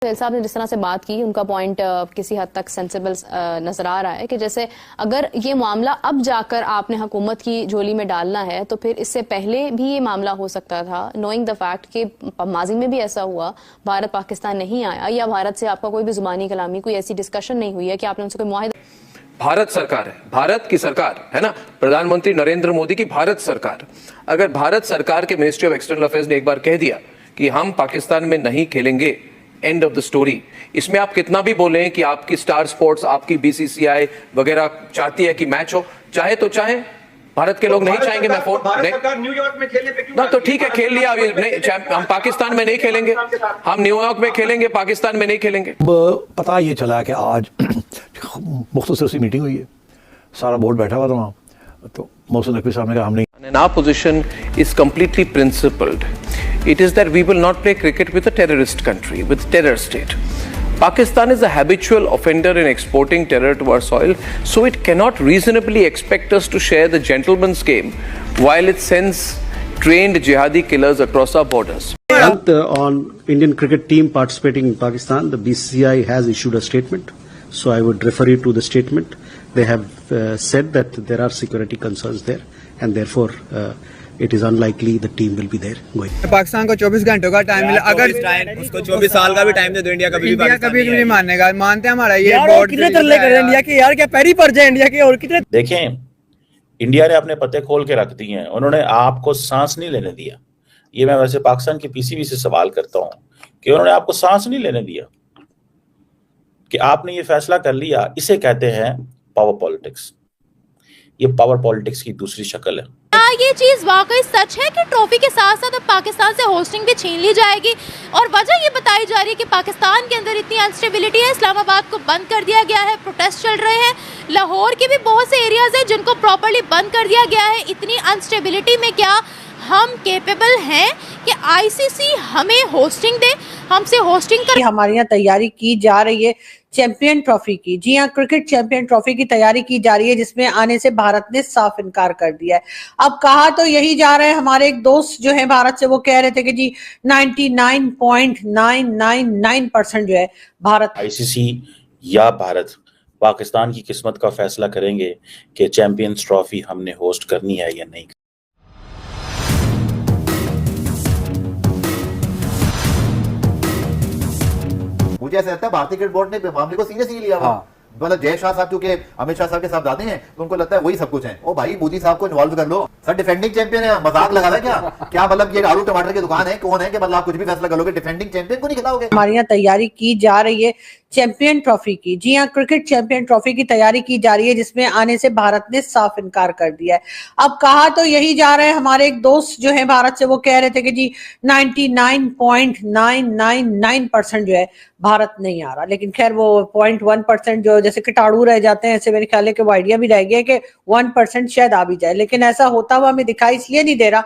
साहब ने जिस तरह से बात की, उनका पॉइंट किसी हद तक सेंसिबल नजर आ रहा है कि जैसे अगर ये मामला अब जाकर आपने हुकूमत की झोली में डालना है तो फिर इससे पहले भी ये मामला हो सकता था, नोइंग द फैक्ट कि माजी में भी ऐसा हुआ, भारत पाकिस्तान नहीं आया या भारत से आपका कोई भी जुबानी कलामी, कोई ऐसी डिस्कशन नहीं हुई है कि आपने उनसे कोई मुआहिदा। भारत सरकार है, भारत की सरकार है ना, प्रधानमंत्री नरेंद्र मोदी की भारत सरकार। अगर भारत सरकार के मिनिस्ट्री ऑफ एक्सटर्नल अफेयर्स ने एक बार कह दिया कि हम पाकिस्तान में नहीं खेलेंगे, एंड ऑफ द स्टोरी। इसमें आप कितना भी बोलें कि आपकी स्टार स्पोर्ट्स, आपकी बीसीसीआई वगैरह चाहती है कि मैच हो, चाहे तो चाहे, भारत के लोग नहीं चाहेंगे। मैं फोन न्यूयॉर्क में खेलने पे ना, तो ठीक है, खेल लिया, अभी नहीं, हम पाकिस्तान में नहीं खेलेंगे, हम न्यूयॉर्क में खेलेंगे, पाकिस्तान में नहीं खेलेंगे। पता ये चला कि आज मुख्तसर सी मीटिंग हुई है, सारा बोर्ड बैठा हुआ था वहाँ, तो मोहसिन नकवी साहब ने कहा हमने। And our position is completely principled. It is that we will not play cricket with a terrorist country, with terror state. Pakistan is a habitual offender in exporting terror to our soil, so it cannot reasonably expect us to share the gentleman's game while it sends trained jihadi killers across our borders. On Indian cricket team participating in Pakistan, the BCCI has issued a statement. So I would refer you to the statement. They have said that there are security concerns there, and therefore it is unlikely the team will be there going. Pakistan को 24 घंटों का time मिला, अगर उसको 24 साल का भी time दे दो, इंडिया कभी नहीं मानेगा। मानते हैं हमारा ये बोर्ड कितने तरले कर इंडिया के, यार क्या पैरी पड़ जाए इंडिया के। और कितने देखें, इंडिया ने अपने पत्ते खोल के रख दिए हैं, उन्होंने आपको सांस नहीं लेने दिया। ये मैं वैसे पाकिस्तान की पीसीबी से सवाल करता हूँ कि उन्होंने आपको सांस नहीं लेने दिया कि आपने ये फैसला कर लिया। इसे कहते हैं पावर पॉलिटिक्स। ये पावर पॉलिटिक्स की दूसरी शक्ल है। क्या ये चीज वाकई सच है कि ट्रॉफी के साथ साथ अब पाकिस्तान से होस्टिंग भी छीन ली जाएगी? और वजह ये बताई जा रही है कि पाकिस्तान के अंदर इतनी अनस्टेबिलिटी है, इस्लामाबाद को बंद कर दिया गया है, प्रोटेस्ट चल रहे हैं, लाहौर के भी बहुत से एरियाज हैं जिनको प्रॉपर्ली बंद कर दिया गया है। इतनी अनस्टेबिलिटी में क्या हम केपेबल हैं कि आईसीसी हमें होस्टिंग दे, हमसे होस्टिंग कर? हमारे यहाँ तैयारी की जा रही है चैंपियन ट्रॉफी की। जी हाँ, क्रिकेट चैंपियन ट्रॉफी की तैयारी की जा रही है, जिसमें आने से भारत ने साफ इनकार कर दिया है। अब कहा तो यही जा रहा है, हमारे एक दोस्त जो है भारत से, वो कह रहे थे कि जी 99.999% जो है भारत। आईसीसी या भारत पाकिस्तान की किस्मत का फैसला करेंगे कि चैंपियंस ट्रॉफी हमने होस्ट करनी है या नहीं। मुझे ऐसा लगता है भारतीय क्रिकेट बोर्ड ने मामले को सीरियस नहीं लिया। मतलब जय शाह साहब क्योंकि अमित शाह साहब के साथ जाते हैं तो उनको लगता है वही सब कुछ है। ओ भाई, मोदी साहब को इन्वॉल्व कर लो। सर डिफेंडिंग चैंपियन है, मजाक लगा रहा है क्या मतलब ये आलू टमाटर की दुकान है, कौन है कि मतलब आप कुछ भी फैसला कर लोगे, डिफेंडिंग चैंपियन को नहीं खिलाओगे? हमारे यहाँ तैयारी की जा रही है चैंपियन ट्रॉफी की। जी हाँ, क्रिकेट चैंपियन ट्रॉफी की तैयारी की जा रही है, जिसमें आने से भारत ने साफ इनकार कर दिया है। अब कहा तो यही जा रहा है, हमारे एक दोस्त जो है भारत से, वो कह रहे थे कि जी 99.999% जो है भारत नहीं आ रहा। लेकिन खैर वो 0.1% जो जैसे किटाड़ू रह जाते हैं, ऐसे मेरे ख्याल है कि वो आइडिया भी रह गया कि 1% शायद आ भी जाए। लेकिन ऐसा होता हुआ हमें दिखाई इसलिए नहीं दे रहा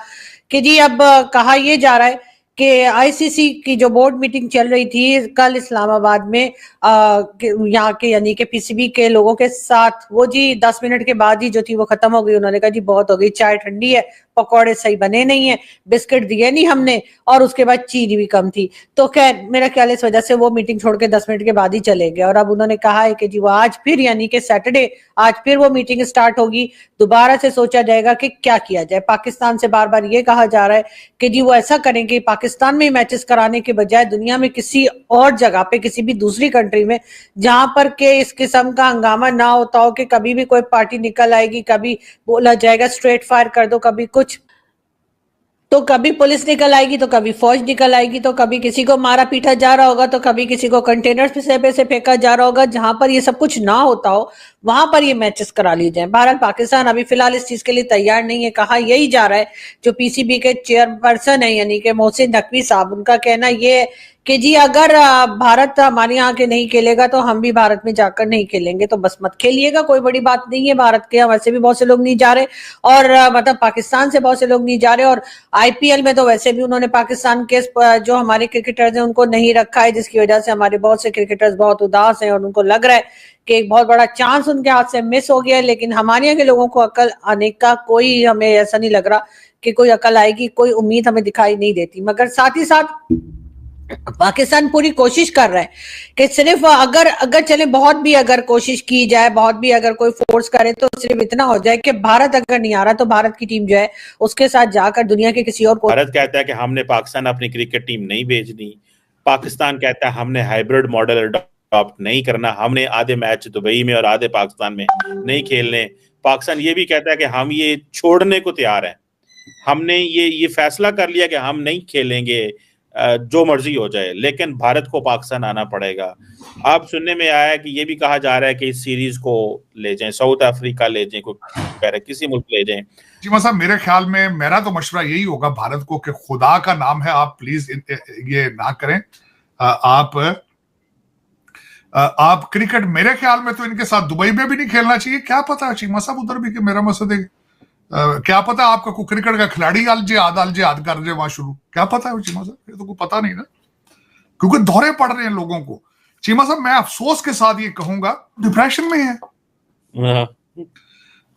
कि जी अब कहा यह जा रहा है कि आईसीसी की जो बोर्ड मीटिंग चल रही थी कल इस्लामाबाद में, यहाँ के यानी कि पीसीबी के लोगों के साथ, वो जी 10 मिनट के बाद ही जो थी वो खत्म हो गई। उन्होंने कहा जी बहुत हो गई, चाय ठंडी है, पकौड़े सही बने नहीं है, बिस्किट दिए नहीं हमने, और उसके बाद चीनी भी कम थी। तो खैर मेरा ख्याल इस वजह से वो मीटिंग छोड़ के 10 मिनट के बाद ही चले गए। और अब उन्होंने कहा है कि जी वो आज फिर यानी कि सैटरडे आज फिर वो मीटिंग स्टार्ट होगी, दोबारा से सोचा जाएगा कि क्या किया जाए। पाकिस्तान से बार बार ये कहा जा रहा है कि जी वो ऐसा करें कि पाकिस्तान में मैचेस कराने के बजाय दुनिया में किसी और जगह पे, किसी भी दूसरी कंट्री में, जहां पर के इस किस्म का हंगामा ना होता हो कि कभी भी कोई पार्टी निकल आएगी, कभी बोला जाएगा स्ट्रेट फायर कर दो, कभी कुछ, तो कभी पुलिस निकल आएगी, तो कभी फौज निकल आएगी, तो कभी किसी को मारा पीटा जा रहा होगा, तो कभी किसी को कंटेनर से फेंका जा रहा होगा। जहां पर ये सब कुछ ना होता हो वहां पर ये मैचेस करा लिए जाए। भारत पाकिस्तान अभी फिलहाल इस चीज के लिए तैयार नहीं है। कहा यही जा रहा है, जो पीसीबी के चेयरपर्सन है यानी कि मोहसिन नकवी साहब, उनका कहना ये कि जी अगर भारत हमारे यहाँ के नहीं खेलेगा तो हम भी भारत में जाकर नहीं खेलेंगे, तो बस मत खेलिएगा, कोई बड़ी बात नहीं है। भारत के वैसे भी बहुत से लोग नहीं जा रहे, और मतलब पाकिस्तान से बहुत से लोग नहीं जा रहे, और आईपीएल में तो वैसे भी उन्होंने पाकिस्तान के जो हमारे क्रिकेटर्स हैं उनको नहीं रखा है, जिसकी वजह से हमारे बहुत से क्रिकेटर्स बहुत उदास हैं और उनको लग रहा है कि एक बहुत बड़ा चांस उनके हाथ से मिस हो गया है। लेकिन हमारे यहाँ के लोगों को अकल आने का कोई, हमें ऐसा नहीं लग रहा कि कोई अकल आएगी, कोई उम्मीद हमें दिखाई नहीं देती। मगर साथ ही साथ पाकिस्तान पूरी कोशिश कर रहा है कि सिर्फ अगर चले बहुत भी अगर कोशिश की जाए, बहुत भी अगर कोई फोर्स करे तो सिर्फ इतना हो जाए कि भारत अगर नहीं आ रहा तो भारत की टीम जो है उसके साथ जाकर दुनिया के किसी और भारत कहता है कि हमने पाकिस्तान अपनी क्रिकेट टीम नहीं भेजनी, पाकिस्तान कहता है हमने हाइब्रिड मॉडल अडॉप्ट नहीं करना, हमने आधे मैच दुबई में और आधे पाकिस्तान में नहीं खेलने। पाकिस्तान ये भी कहता है कि हम ये छोड़ने को तैयार हैं, हमने ये फैसला कर लिया कि हम नहीं खेलेंगे, जो मर्जी हो जाए, लेकिन भारत को पाकिस्तान आना पड़ेगा। अब सुनने में आया है कि ये भी कहा जा रहा है कि इस सीरीज को ले जाएं, साउथ अफ्रीका ले जाएं, कोई किसी मुल्क ले जाएं। जी साहब, मेरे ख्याल में मेरा तो मशवरा यही होगा भारत को कि खुदा का नाम है, आप प्लीज ये ना करें। आप क्रिकेट मेरे ख्याल में तो इनके साथ दुबई में भी नहीं खेलना चाहिए। क्या पता चीमा साहब उधर भी कि मेरा मकसद है, क्या पता आपका कोई क्रिकेट का खिलाड़ी अलजिहाद कर दे वहां शुरू, क्या पता है चीमा साहब, ये तो कोई पता नहीं ना, क्योंकि दौरे पड़ रहे हैं लोगों को। चीमा साहब मैं अफसोस के साथ ये कहूंगा डिप्रेशन में है।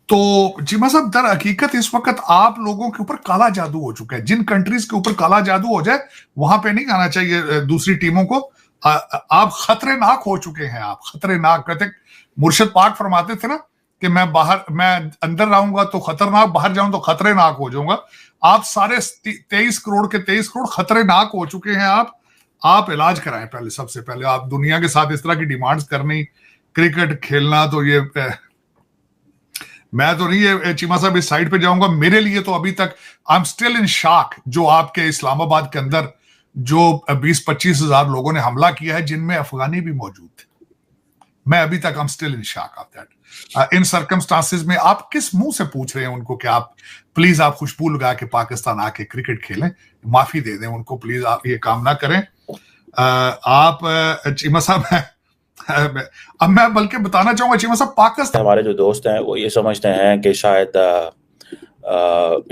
तो चीमा साहब दर हकीकत इस वक्त आप लोगों के ऊपर काला जादू हो चुका है। जिन कंट्रीज के ऊपर काला जादू हो जाए वहां पे नहीं आना चाहिए दूसरी टीमों को। आप खतरनाक हो चुके हैं, आप खतरनाक। कहते मुर्शिद पाक फरमाते थे ना कि मैं अंदर रहूंगा तो खतरनाक, बाहर जाऊं तो खतरनाक हो जाऊंगा। आप सारे 23 करोड़ के 23 करोड़ खतरनाक हो चुके हैं। आप इलाज कराएं पहले, सबसे पहले आप दुनिया के साथ इस तरह की डिमांड्स करनी, क्रिकेट खेलना, तो ये मैं तो नहीं ये चीमा साहब इस साइड पे जाऊंगा। मेरे लिए तो अभी तक I am still in shock जो आपके इस्लामाबाद के अंदर जो 20-25 हजार लोगों ने हमला किया है, जिनमें अफगानी भी मौजूद थे। मैं अभी तक I am still in shock of that. In circumstances में आप किस मुंह से पूछ रहे हैं उनको कि आप प्लीज आप खुशबू लगा के पाकिस्तान आके क्रिकेट खेलें, माफी दे दें उनको प्लीज, आप ये काम ना करें। आप चीमा साहब अब मैं बल्कि बताना चाहूंगा चीमा साहब, पाकिस्तान हमारे जो दोस्त हैं वो ये समझते हैं कि शायद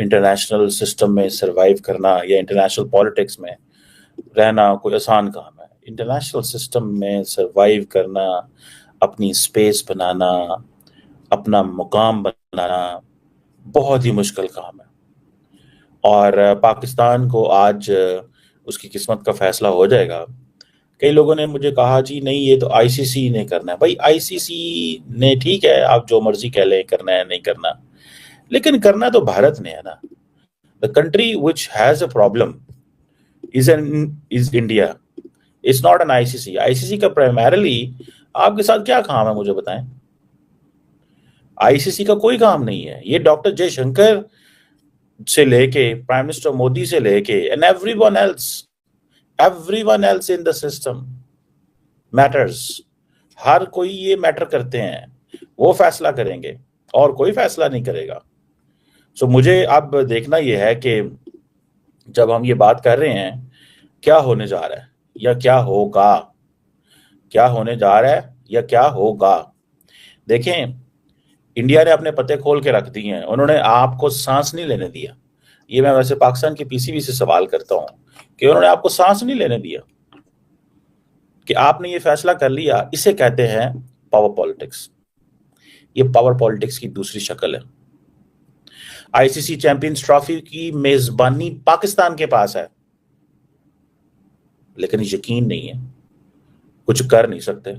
इंटरनेशनल सिस्टम में सरवाइव करना या इंटरनेशनल पॉलिटिक्स में रहना कोई आसान काम है। इंटरनेशनल सिस्टम में सरवाइव करना, अपनी स्पेस बनाना, अपना मुकाम बनाना बहुत ही मुश्किल काम है। और पाकिस्तान को आज उसकी किस्मत का फैसला हो जाएगा। कई लोगों ने मुझे कहा जी नहीं ये तो आईसीसी ने करना है। भाई आईसीसी ने ठीक है, आप जो मर्जी कह लें करना है नहीं करना, लेकिन करना तो भारत ने है ना। The country which has a problem is India, it's not an ICC. ICC का प्राइमरली आपके साथ क्या काम है मुझे बताएं? आईसीसी का कोई काम नहीं है। ये डॉक्टर जयशंकर से लेके प्राइम मिनिस्टर मोदी से लेके and everyone else in the system matters। हर कोई ये मैटर करते हैं, वो फैसला करेंगे और कोई फैसला नहीं करेगा। सो मुझे अब देखना ये है कि जब हम ये बात कर रहे हैं क्या होने जा रहा है या क्या होगा, क्या होने जा रहा है या क्या होगा। देखें, इंडिया ने अपने पत्ते खोल के रख दिए हैं, उन्होंने आपको सांस नहीं लेने दिया। ये मैं वैसे पाकिस्तान की पीसीबी से सवाल करता हूं कि उन्होंने आपको सांस नहीं लेने दिया कि आपने ये फैसला कर लिया। इसे कहते हैं पावर पॉलिटिक्स। ये पावर पॉलिटिक्स की दूसरी शक्ल है। आईसीसी चैंपियंस ट्रॉफी की मेजबानी पाकिस्तान के पास है, लेकिन यकीन नहीं है, कुछ कर नहीं सकते,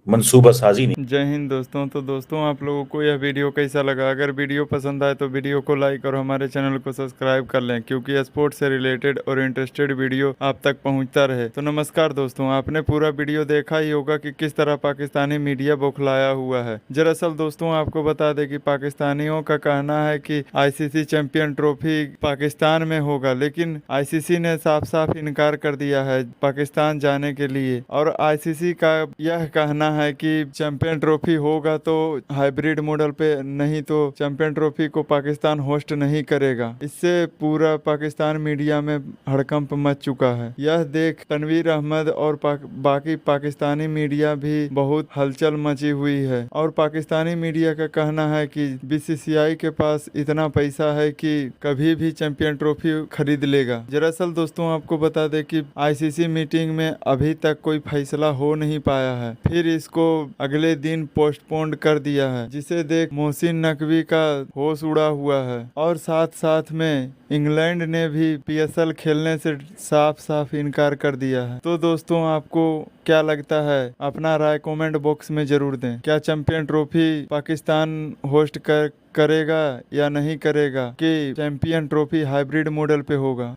मंसूबा साजी नहीं। जय हिंद दोस्तों। तो दोस्तों आप लोगों को यह वीडियो कैसा लगा? अगर वीडियो पसंद आए तो वीडियो को लाइक और हमारे चैनल को सब्सक्राइब कर लें, क्योंकि स्पोर्ट्स से रिलेटेड और इंटरेस्टेड वीडियो आप तक पहुंचता रहे। तो नमस्कार दोस्तों, आपने पूरा वीडियो देखा ही होगा कि किस तरह पाकिस्तानी मीडिया बौखलाया हुआ है। दरअसल दोस्तों आपको बता दें कि पाकिस्तानियों का कहना है कि आईसीसी चैंपियन ट्रॉफी पाकिस्तान में होगा, लेकिन आईसीसी ने साफ साफ इनकार कर दिया है पाकिस्तान जाने के लिए। और आईसीसी का यह कहना है कि चैंपियन ट्रॉफी होगा तो हाइब्रिड मॉडल पे, नहीं तो चैंपियन ट्रॉफी को पाकिस्तान होस्ट नहीं करेगा। इससे पूरा पाकिस्तान मीडिया में हड़कंप मच चुका है। यह देख तनवीर अहमद और बाकी पाकिस्तानी मीडिया भी बहुत हलचल मची हुई है। और पाकिस्तानी मीडिया का कहना है कि बीसीसीआई के पास इतना पैसा है कि कभी भी चैंपियन ट्रॉफी खरीद लेगा। दरअसल दोस्तों आपको बता दें कि आईसीसी मीटिंग में अभी तक कोई फैसला हो नहीं पाया है। फिर इस इसको अगले दिन पोस्टपोन्ड कर दिया है, जिसे देख मोहसिन नकवी का होश उड़ा हुआ है। और साथ साथ में इंग्लैंड ने भी पीएसएल खेलने से साफ साफ इनकार कर दिया है। तो दोस्तों, आपको क्या लगता है? अपना राय कमेंट बॉक्स में जरूर दें। क्या चैंपियन ट्रॉफी पाकिस्तान होस्ट करेगा या नहीं करेगा, कि चैंपियन ट्रॉफी हाइब्रिड मॉडल पे होगा?